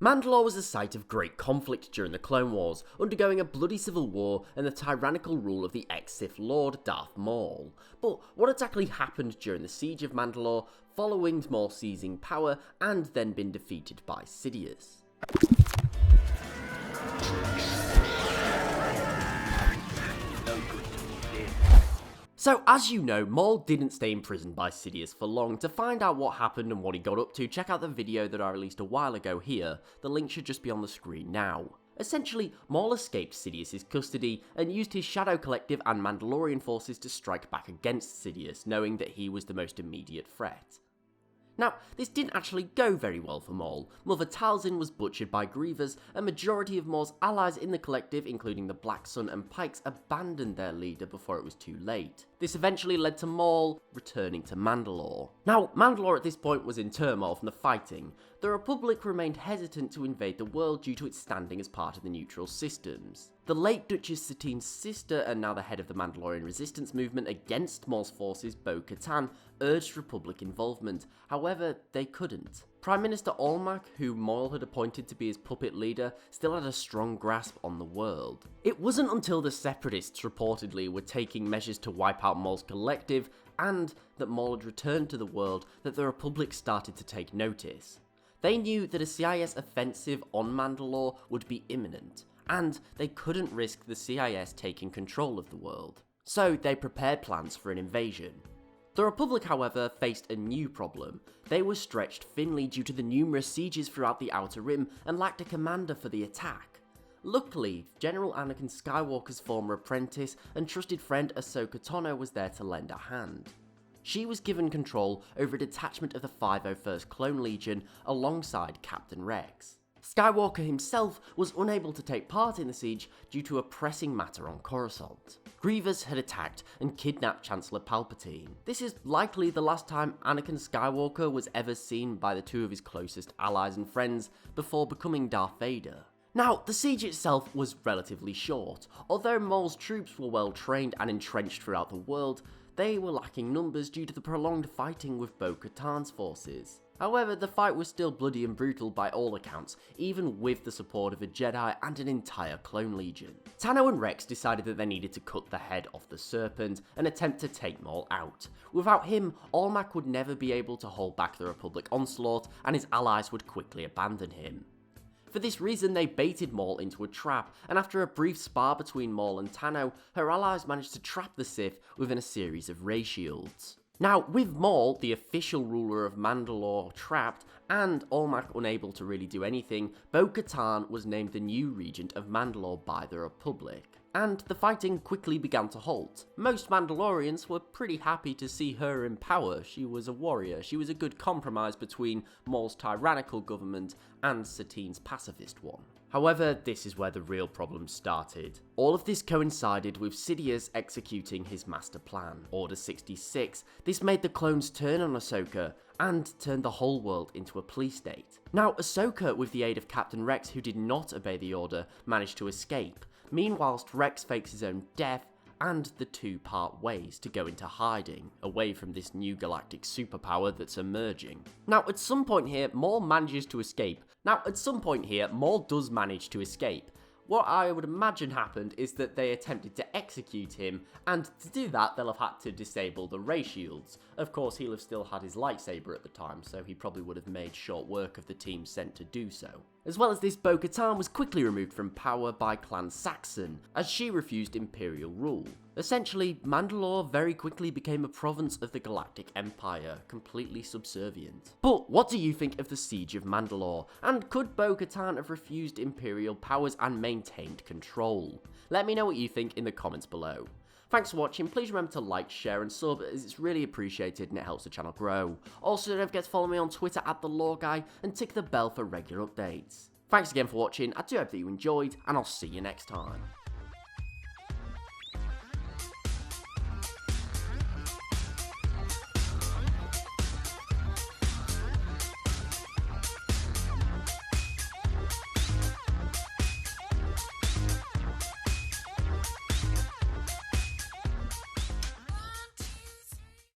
Mandalore was a site of great conflict during the Clone Wars, undergoing a bloody civil war and the tyrannical rule of the ex-Sith Lord Darth Maul. But what exactly happened during the Siege of Mandalore, following Maul seizing power and then being defeated by Sidious? So, as you know, Maul didn't stay in prison by Sidious for long. To find out what happened and what he got up to, check out the video that I released a while ago here. The link should just be on the screen now. Essentially, Maul escaped Sidious's custody and used his Shadow Collective and Mandalorian forces to strike back against Sidious, knowing that he was the most immediate threat. Now, this didn't actually go very well for Maul. Mother Talzin was butchered by Grievous, a majority of Maul's allies in the collective, including the Black Sun and Pikes, abandoned their leader before it was too late. This eventually led to Maul returning to Mandalore. Now, Mandalore at this point was in turmoil from the fighting. The Republic remained hesitant to invade the world due to its standing as part of the neutral systems. The late Duchess Satine's sister and now the head of the Mandalorian resistance movement against Maul's forces, Bo-Katan, urged Republic involvement. However, they couldn't. Prime Minister Almec, who Maul had appointed to be his puppet leader, still had a strong grasp on the world. It wasn't until the Separatists reportedly were taking measures to wipe out Maul's collective and that Maul had returned to the world that the Republic started to take notice. They knew that a CIS offensive on Mandalore would be imminent, and they couldn't risk the CIS taking control of the world. So they prepared plans for an invasion. The Republic, however, faced a new problem. They were stretched thinly due to the numerous sieges throughout the Outer Rim and lacked a commander for the attack. Luckily, General Anakin Skywalker's former apprentice and trusted friend Ahsoka Tano was there to lend a hand. She was given control over a detachment of the 501st Clone Legion alongside Captain Rex. Skywalker himself was unable to take part in the siege due to a pressing matter on Coruscant. Grievous had attacked and kidnapped Chancellor Palpatine. This is likely the last time Anakin Skywalker was ever seen by the two of his closest allies and friends before becoming Darth Vader. Now, the siege itself was relatively short. Although Maul's troops were well trained and entrenched throughout the world, they were lacking numbers due to the prolonged fighting with Bo-Katan's forces. However, the fight was still bloody and brutal by all accounts, even with the support of a Jedi and an entire clone legion. Tano and Rex decided that they needed to cut the head off the Serpent and attempt to take Maul out. Without him, Almec would never be able to hold back the Republic onslaught, and his allies would quickly abandon him. For this reason, they baited Maul into a trap, and after a brief spar between Maul and Tano, her allies managed to trap the Sith within a series of ray shields. Now, with Maul, the official ruler of Mandalore, trapped, and Almec unable to really do anything, Bo-Katan was named the new regent of Mandalore by the Republic. And the fighting quickly began to halt. Most Mandalorians were pretty happy to see her in power. She was a warrior. She was a good compromise between Maul's tyrannical government and Satine's pacifist one. However, this is where the real problems started. All of this coincided with Sidious executing his master plan, Order 66. This made the clones turn on Ahsoka and turned the whole world into a police state. Now, Ahsoka, with the aid of Captain Rex, who did not obey the order, managed to escape. Meanwhile, Rex fakes his own death, and the two part ways to go into hiding, away from this new galactic superpower that's emerging. Now, at some point here, Maul does manage to escape. What I would imagine happened is that they attempted to execute him, and to do that, they'll have had to disable the ray shields. Of course, he'll have still had his lightsaber at the time, so he probably would have made short work of the team sent to do so. As well as this, Bo-Katan was quickly removed from power by Clan Saxon, as she refused Imperial rule. Essentially, Mandalore very quickly became a province of the Galactic Empire, completely subservient. But what do you think of the Siege of Mandalore? And could Bo-Katan have refused Imperial powers and maintained control? Let me know what you think in the comments below. Thanks for watching. Please remember to like, share and sub, as it's really appreciated and it helps the channel grow. Also, don't forget to follow me on Twitter @TheLoreGuy and tick the bell for regular updates. Thanks again for watching. I do hope that you enjoyed, and I'll see you next time.